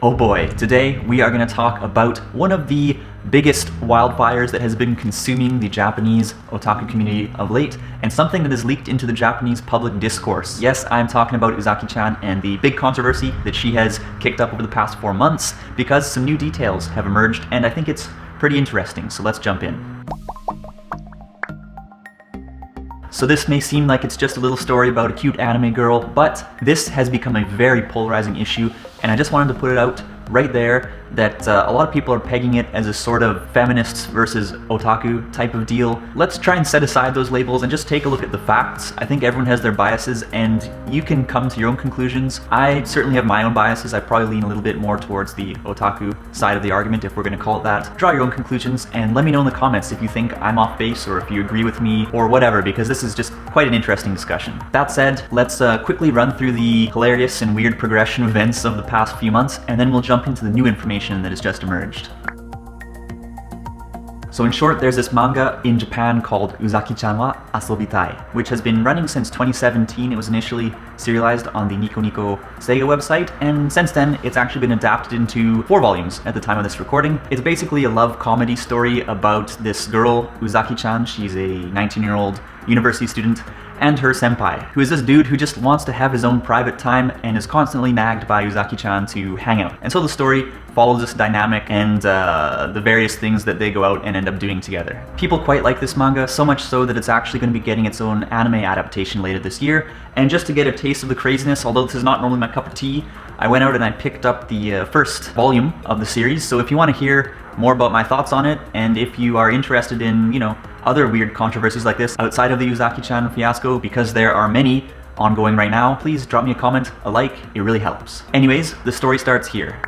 Oh boy, today we are going to talk about one of the biggest wildfires that has been consuming the Japanese otaku community of late, and something that has leaked into the Japanese public discourse. Yes, I'm talking about Uzaki-Chan and the big controversy that she has kicked up over the past 4 months, because some new details have emerged, and I think it's pretty interesting, so let's jump in. So this may seem like it's just a little story about a cute anime girl, but this has become a very polarizing issue, and I just wanted to put it out right there that a lot of people are pegging it as a sort of feminists versus otaku type of deal. Let's try and set aside those labels and just take a look at the facts. I think everyone has their biases and you can come to your own conclusions. I certainly have my own biases. I probably lean a little bit more towards the otaku side of the argument, if we're going to call it that. Draw your own conclusions and let me know in the comments if you think I'm off base or if you agree with me or whatever, because this is just quite an interesting discussion. That said, let's quickly run through the hilarious and weird progression of events of the past few months, and then we'll jump into the new information that has just emerged. So in short, there's this manga in Japan called Uzaki-Chan wa Asobitai, which has been running since 2017. It was initially serialized on the Nico Nico Sega website, and since then it's actually been adapted into 4 volumes at the time of this recording. It's basically a love comedy story about this girl, Uzaki-Chan. She's a 19-year-old university student, and her senpai, who is this dude who just wants to have his own private time and is constantly nagged by Uzaki-Chan to hang out. And so the story follows this dynamic and the various things that they go out and end up doing together. People quite like this manga, so much so that it's actually going to be getting its own anime adaptation later this year. And just to get a taste of the craziness, although this is not normally my cup of tea, I went out and I picked up the first volume of the series. So if you want to hear more about my thoughts on it, and if you are interested in, other weird controversies like this outside of the Uzaki-Chan fiasco, because there are many ongoing right now, please drop me a comment, a like, it really helps. Anyways, the story starts here.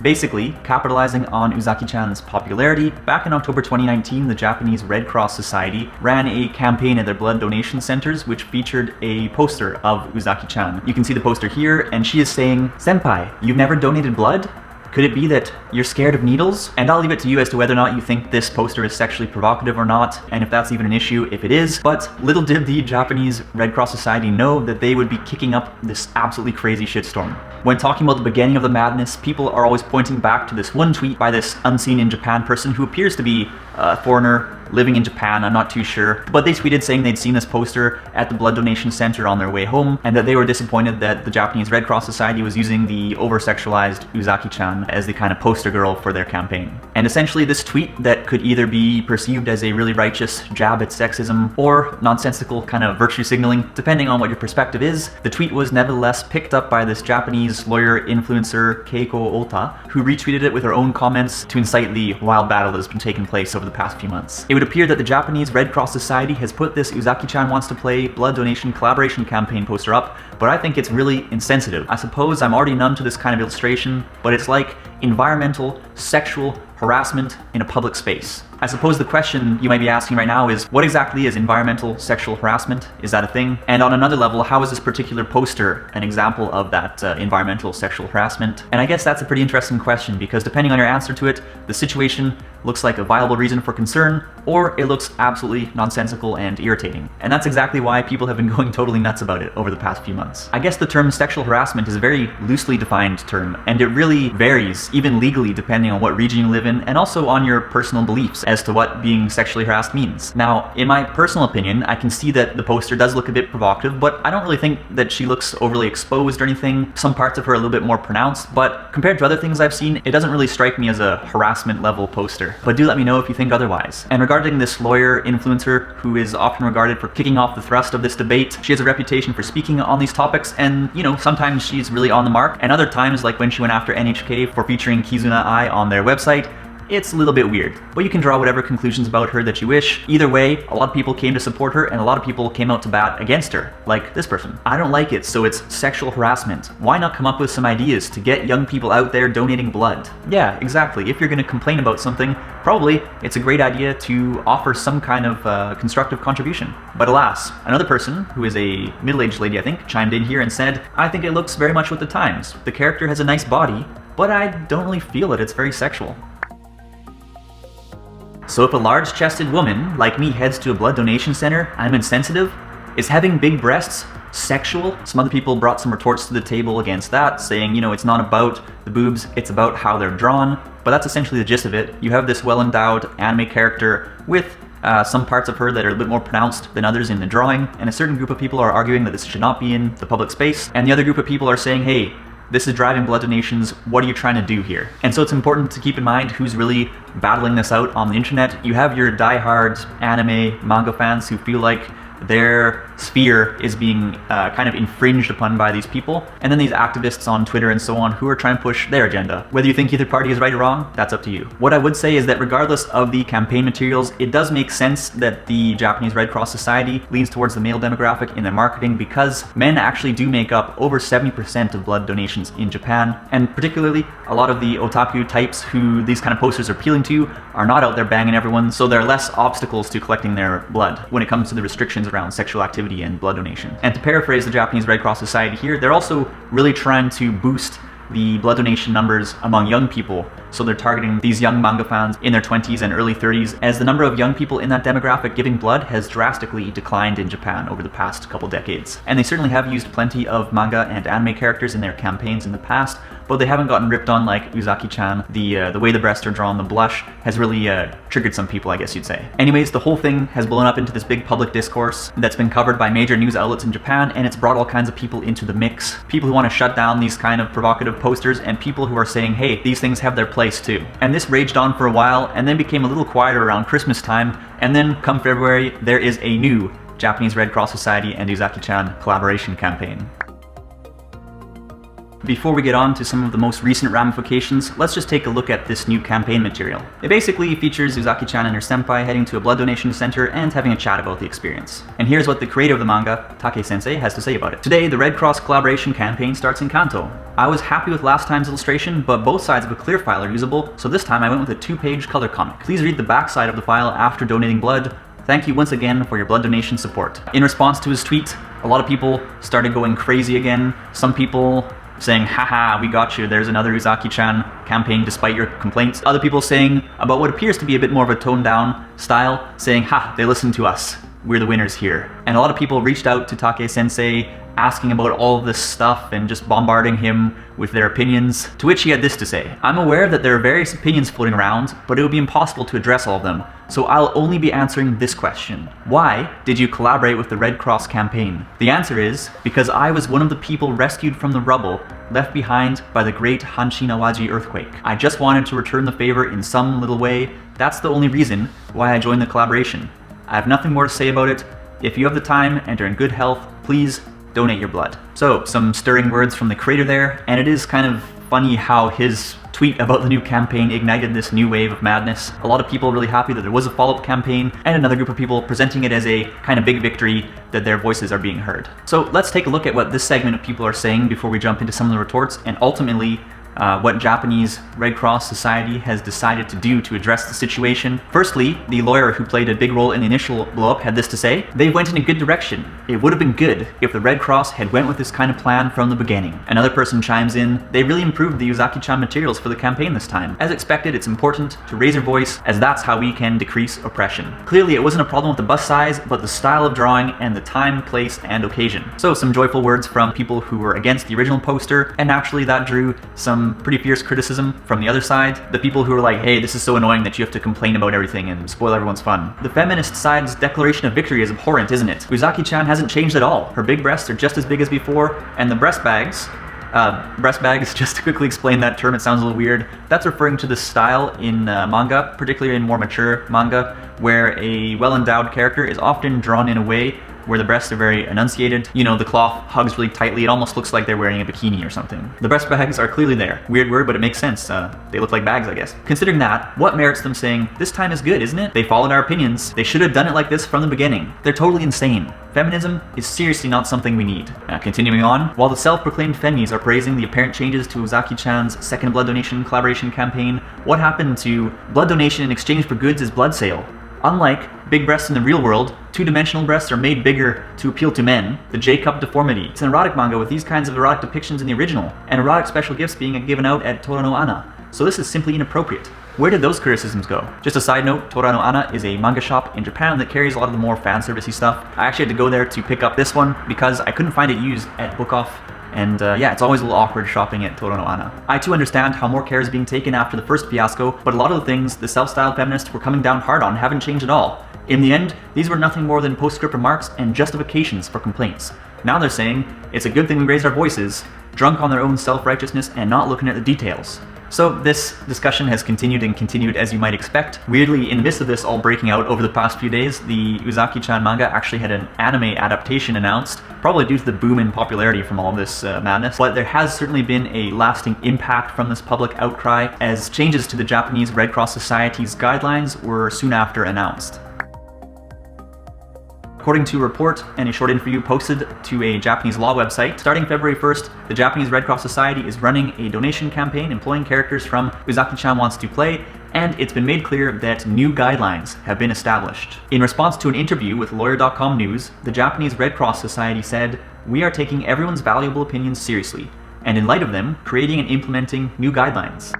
Basically, capitalizing on Uzaki-Chan's popularity, back in October 2019, the Japanese Red Cross Society ran a campaign at their blood donation centers which featured a poster of Uzaki-Chan. You can see the poster here, and she is saying, "Senpai, you've never donated blood? Could it be that you're scared of needles?" And I'll leave it to you as to whether or not you think this poster is sexually provocative or not, and if that's even an issue, if it is. But little did the Japanese Red Cross Society know that they would be kicking up this absolutely crazy shitstorm. When talking about the beginning of the madness, people are always pointing back to this one tweet by this unseen in Japan person who appears to be a foreigner living in Japan, I'm not too sure. But they tweeted saying they'd seen this poster at the blood donation center on their way home, and that they were disappointed that the Japanese Red Cross Society was using the over-sexualized Uzaki-Chan as the kind of poster girl for their campaign. And essentially this tweet that could either be perceived as a really righteous jab at sexism or nonsensical kind of virtue signaling, depending on what your perspective is, the tweet was nevertheless picked up by this Japanese lawyer influencer Keiko Ota, who retweeted it with her own comments to incite the wild battle that has been taking place over the past few months. It would appear that the Japanese Red Cross Society has put this Uzaki-Chan Wants to Play blood donation collaboration campaign poster up, but I think it's really insensitive. I suppose I'm already numb to this kind of illustration, but it's like environmental, sexual harassment in a public space. I suppose the question you might be asking right now is, what exactly is environmental sexual harassment? Is that a thing? And on another level, how is this particular poster an example of that environmental sexual harassment? And I guess that's a pretty interesting question, because depending on your answer to it, the situation looks like a viable reason for concern, or it looks absolutely nonsensical and irritating. And that's exactly why people have been going totally nuts about it over the past few months. I guess the term sexual harassment is a very loosely defined term, and it really varies, even legally, depending on what region you live in, and also on your personal beliefs as to what being sexually harassed means. Now, in my personal opinion, I can see that the poster does look a bit provocative, but I don't really think that she looks overly exposed or anything. Some parts of her are a little bit more pronounced, but compared to other things I've seen, it doesn't really strike me as a harassment level poster. But do let me know if you think otherwise. And regarding this lawyer influencer, who is often regarded for kicking off the thrust of this debate, she has a reputation for speaking on these topics, and sometimes she's really on the mark, and other times, like when she went after NHK for featuring Kizuna Ai on their website, it's a little bit weird. But you can draw whatever conclusions about her that you wish. Either way, a lot of people came to support her, and a lot of people came out to bat against her, like this person. I don't like it, so it's sexual harassment. Why not come up with some ideas to get young people out there donating blood? Yeah, exactly. If you're going to complain about something, probably it's a great idea to offer some kind of constructive contribution. But alas, another person, who is a middle-aged lady I think, chimed in here and said, "I think it looks very much with the times. The character has a nice body, but I don't really feel that it's very sexual." So if a large-chested woman like me heads to a blood donation center, I'm insensitive? Is having big breasts sexual. Some other people brought some retorts to the table against that, saying, you know, it's not about the boobs, it's about how they're drawn. But that's essentially the gist of it. You have this well-endowed anime character with some parts of her that are a bit more pronounced than others in the drawing, and a certain group of people are arguing that this should not be in the public space, and the other group of people are saying, hey, this is driving blood donations, what are you trying to do here? And so it's important to keep in mind who's really battling this out on the internet. You have your diehard anime, manga fans who feel like their sphere is being kind of infringed upon by these people, and then these activists on Twitter and so on who are trying to push their agenda. Whether you think either party is right or wrong, that's up to you. What I would say is that regardless of the campaign materials, it does make sense that the Japanese Red Cross Society leans towards the male demographic in their marketing, because men actually do make up over 70% of blood donations in Japan, and particularly a lot of the otaku types who these kind of posters are appealing to are not out there banging everyone, so there are less obstacles to collecting their blood when it comes to the restrictions around sexual activity and blood donation. And to paraphrase the Japanese Red Cross Society here, they're also really trying to boost the blood donation numbers among young people. So they're targeting these young manga fans in their 20s and early 30s, as the number of young people in that demographic giving blood has drastically declined in Japan over the past couple decades. And they certainly have used plenty of manga and anime characters in their campaigns in the past, but they haven't gotten ripped on like Uzaki-Chan. The way the breasts are drawn, the blush, has really triggered some people, I guess you'd say. Anyways, the whole thing has blown up into this big public discourse that's been covered by major news outlets in Japan, and it's brought all kinds of people into the mix. People who want to shut down these kind of provocative posters, and people who are saying, hey, these things have their place too. And this raged on for a while, and then became a little quieter around Christmas time, and then come February, there is a new Japanese Red Cross Society and Uzaki-Chan collaboration campaign. Before we get on to some of the most recent ramifications, let's just take a look at this new campaign material. It basically features Uzaki-chan and her senpai heading to a blood donation center and having a chat about the experience. And here's what the creator of the manga, Take-sensei, has to say about it. Today, the Red Cross collaboration campaign starts in Kanto. I was happy with last time's illustration, but both sides of a clear file are usable, so this time I went with a 2-page color comic. Please read the back side of the file after donating blood. Thank you once again for your blood donation support. In response to his tweet, a lot of people started going crazy again. Some people saying, haha, we got you, there's another Uzaki-chan campaign despite your complaints. Other people saying about what appears to be a bit more of a toned down style, saying, ha, they listened to us, we're the winners here. And a lot of people reached out to Take-sensei asking about all of this stuff and just bombarding him with their opinions, to which he had this to say: I'm aware that there are various opinions floating around, but it would be impossible to address all of them, so I'll only be answering this question. Why did you collaborate with the Red Cross campaign? The answer is, because I was one of the people rescued from the rubble left behind by the great Hanshin-Awaji earthquake. I just wanted to return the favor in some little way. That's the only reason why I joined the collaboration. I have nothing more to say about it. If you have the time and are in good health, please donate your blood. So, some stirring words from the creator there, and it is kind of funny how his tweet about the new campaign ignited this new wave of madness. A lot of people really happy that there was a follow-up campaign, and another group of people presenting it as a kind of big victory that their voices are being heard. So let's take a look at what this segment of people are saying before we jump into some of the retorts, and ultimately what Japanese Red Cross Society has decided to do to address the situation. Firstly, the lawyer who played a big role in the initial blow-up had this to say: they went in a good direction. It would have been good if the Red Cross had went with this kind of plan from the beginning. Another person chimes in: they really improved the Uzaki-chan materials for the campaign this time. As expected, it's important to raise your voice, as that's how we can decrease oppression. Clearly, it wasn't a problem with the bust size, but the style of drawing and the time, place, and occasion. So some joyful words from people who were against the original poster, and naturally that drew some pretty fierce criticism from the other side. The people who were like, hey, this is so annoying that you have to complain about everything and spoil everyone's fun. The feminist side's declaration of victory is abhorrent, isn't it? Uzaki-chan hasn't changed at all. Her big breasts are just as big as before, and the breast bags, just to quickly explain that term, it sounds a little weird. That's referring to the style in manga, particularly in more mature manga, where a well-endowed character is often drawn in a way where the breasts are very enunciated. You know, the cloth hugs really tightly. It almost looks like they're wearing a bikini or something. The breast bags are clearly there. Weird word, but it makes sense. They look like bags, I guess. Considering that, what merits them saying, this time is good, isn't it? They followed our opinions. They should have done it like this from the beginning. They're totally insane. Feminism is seriously not something we need. Continuing on, while the self-proclaimed femmies are praising the apparent changes to Uzaki-chan's second blood donation collaboration campaign, what happened to blood donation in exchange for goods is blood sale? Unlike big breasts in the real world, two-dimensional breasts are made bigger to appeal to men. The J-cup deformity. It's an erotic manga with these kinds of erotic depictions in the original, and erotic special gifts being given out at Toro no Ana. so this is simply inappropriate. Where did those criticisms go? Just a side note, Tora no Ana is a manga shop in Japan that carries a lot of the more fan servicey stuff. I actually had to go there to pick up this one because I couldn't find it used at Book Off. And yeah, it's always a little awkward shopping at Tora no Ana. I too understand how more care is being taken after the first fiasco, but a lot of the things the self-styled feminists were coming down hard on haven't changed at all. In the end, these were nothing more than postscript remarks and justifications for complaints. Now they're saying, it's a good thing we raised our voices, drunk on their own self-righteousness and not looking at the details. So this discussion has continued and continued as you might expect. Weirdly, in the midst of this all breaking out over the past few days, the Uzaki-Chan manga actually had an anime adaptation announced, probably due to the boom in popularity from all this madness. But there has certainly been a lasting impact from this public outcry, as changes to the Japanese Red Cross Society's guidelines were soon after announced. According to a report and a short interview posted to a Japanese law website, starting February 1st, the Japanese Red Cross Society is running a donation campaign employing characters from Uzaki-Chan Wants to Play, and it's been made clear that new guidelines have been established. In response to an interview with Lawyer.com News, the Japanese Red Cross Society said, "We are taking everyone's valuable opinions seriously, and in light of them, creating and implementing new guidelines."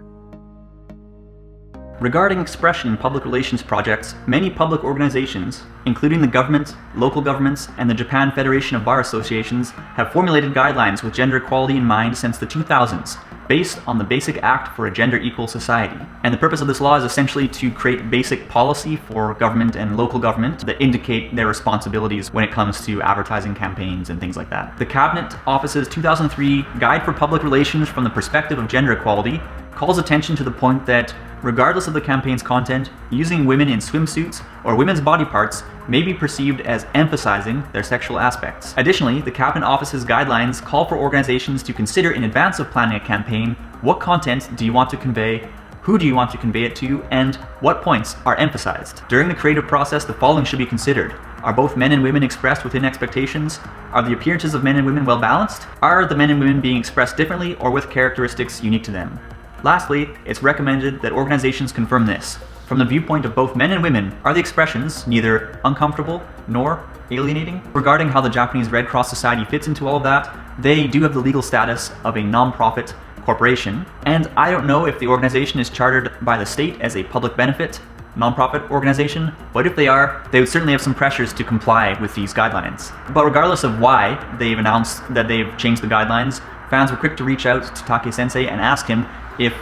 Regarding expression in public relations projects, many public organizations, including the government, local governments, and the Japan Federation of Bar Associations, have formulated guidelines with gender equality in mind since the 2000s, based on the Basic Act for a Gender Equal Society. And the purpose of this law is essentially to create basic policy for government and local government that indicate their responsibilities when it comes to advertising campaigns and things like that. The Cabinet Office's 2003 Guide for Public Relations from the Perspective of Gender Equality calls attention to the point that, regardless of the campaign's content, using women in swimsuits or women's body parts may be perceived as emphasizing their sexual aspects. Additionally, the Cabinet Office's guidelines call for organizations to consider in advance of planning a campaign what content do you want to convey, who do you want to convey it to, and what points are emphasized. During the creative process, the following should be considered. Are both men and women expressed within expectations? Are the appearances of men and women well balanced? Are the men and women being expressed differently or with characteristics unique to them? Lastly, it's recommended that organizations confirm this. From the viewpoint of both men and women, are the expressions neither uncomfortable nor alienating? Regarding how the Japanese Red Cross Society fits into all of that, they do have the legal status of a non-profit corporation, and I don't know if the organization is chartered by the state as a public benefit non-profit organization, but if they are, they would certainly have some pressures to comply with these guidelines. But regardless of why they've announced that they've changed the guidelines, fans were quick to reach out to Take-sensei and ask him if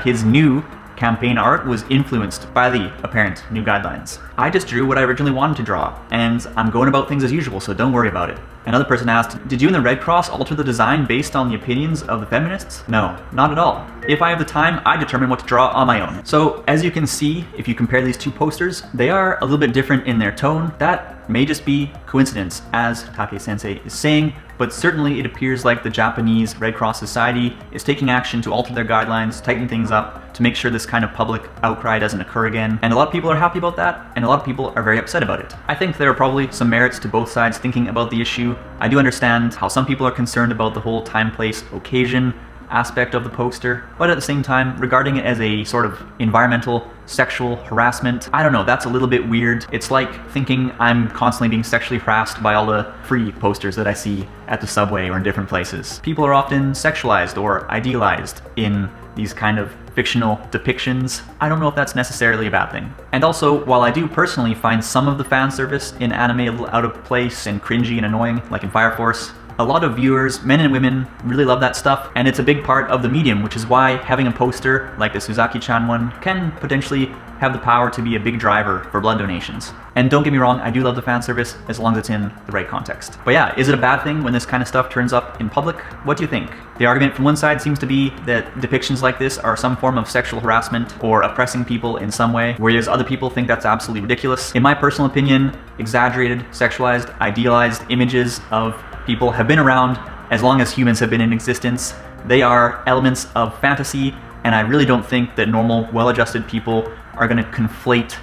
his new campaign art was influenced by the apparent new guidelines. I just drew what I originally wanted to draw, and I'm going about things as usual, so don't worry about it. Another person asked, did you and the Red Cross alter the design based on the opinions of the feminists? No, not at all. If I have the time, I determine what to draw on my own. So, as you can see, if you compare these two posters, they are a little bit different in their tone. That may just be coincidence, as Take-sensei is saying, but certainly it appears like the Japanese Red Cross Society is taking action to alter their guidelines, tighten things up, to make sure this kind of public outcry doesn't occur again. And a lot of people are happy about that, and a lot of people are very upset about it. I think there are probably some merits to both sides thinking about the issue. I do understand how some people are concerned about the whole time, place, occasion aspect of the poster, but at the same time, regarding it as a sort of environmental sexual harassment, I don't know, that's a little bit weird. It's like thinking I'm constantly being sexually harassed by all the free posters that I see at the subway or in different places. People are often sexualized or idealized in these kind of fictional depictions. I don't know if that's necessarily a bad thing. And also, while I do personally find some of the fan service in anime a little out of place and cringy and annoying, like in Fire Force, a lot of viewers, men and women, really love that stuff, and it's a big part of the medium, which is why having a poster like this Uzaki-Chan one can potentially have the power to be a big driver for blood donations. And don't get me wrong, I do love the fan service as long as it's in the right context. But yeah, is it a bad thing when this kind of stuff turns up in public? What do you think? The argument from one side seems to be that depictions like this are some form of sexual harassment or oppressing people in some way, whereas other people think that's absolutely ridiculous. In my personal opinion, exaggerated, sexualized, idealized images of people have been around as long as humans have been in existence. They are elements of fantasy, and I really don't think that normal, well-adjusted people are going to conflate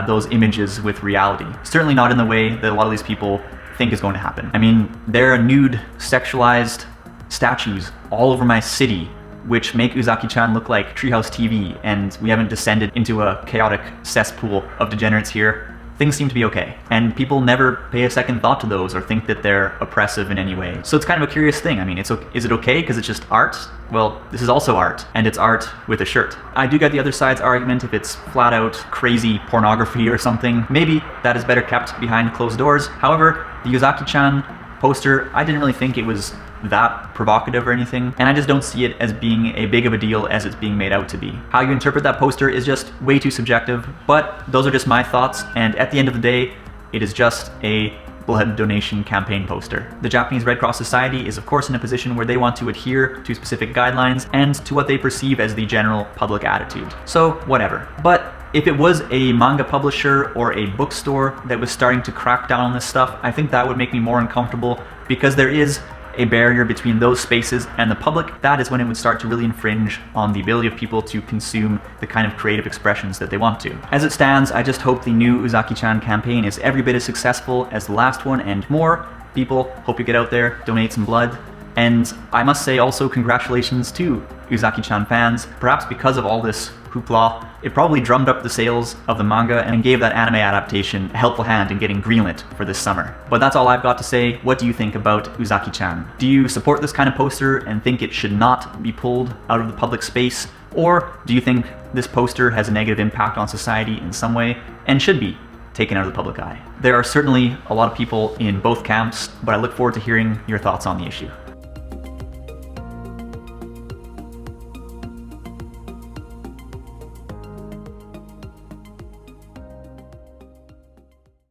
those images with reality. Certainly not in the way that a lot of these people think is going to happen. I mean, there are nude, sexualized statues all over my city which make Uzaki-Chan look like Treehouse TV, and we haven't descended into a chaotic cesspool of degenerates here. things seem to be okay. And people never pay a second thought to those or think that they're oppressive in any way. So it's kind of a curious thing. I mean, is it okay because it's just art? Well, this is also art, and it's art with a shirt. I do get the other side's argument if it's flat out crazy pornography or something. Maybe that is better kept behind closed doors. However, the Uzaki-Chan poster, I didn't really think it was that provocative or anything, and I just don't see it as being a big of a deal as it's being made out to be. How you interpret that poster is just way too subjective, but those are just my thoughts, and at the end of the day, it is just a blood donation campaign poster. The Japanese Red Cross Society is of course in a position where they want to adhere to specific guidelines and to what they perceive as the general public attitude. So whatever. But if it was a manga publisher or a bookstore that was starting to crack down on this stuff, I think that would make me more uncomfortable, because there is a barrier between those spaces and the public. That is when it would start to really infringe on the ability of people to consume the kind of creative expressions that they want to. As it stands, I just hope the new Uzaki-Chan campaign is every bit as successful as the last one and more. People, hope you get out there, donate some blood. And I must say also congratulations to Uzaki-Chan fans. Perhaps because of all this hoopla, it probably drummed up the sales of the manga and gave that anime adaptation a helpful hand in getting greenlit for this summer. But that's all I've got to say. What do you think about Uzaki-Chan? Do you support this kind of poster and think it should not be pulled out of the public space? Or do you think this poster has a negative impact on society in some way and should be taken out of the public eye? There are certainly a lot of people in both camps, but I look forward to hearing your thoughts on the issue.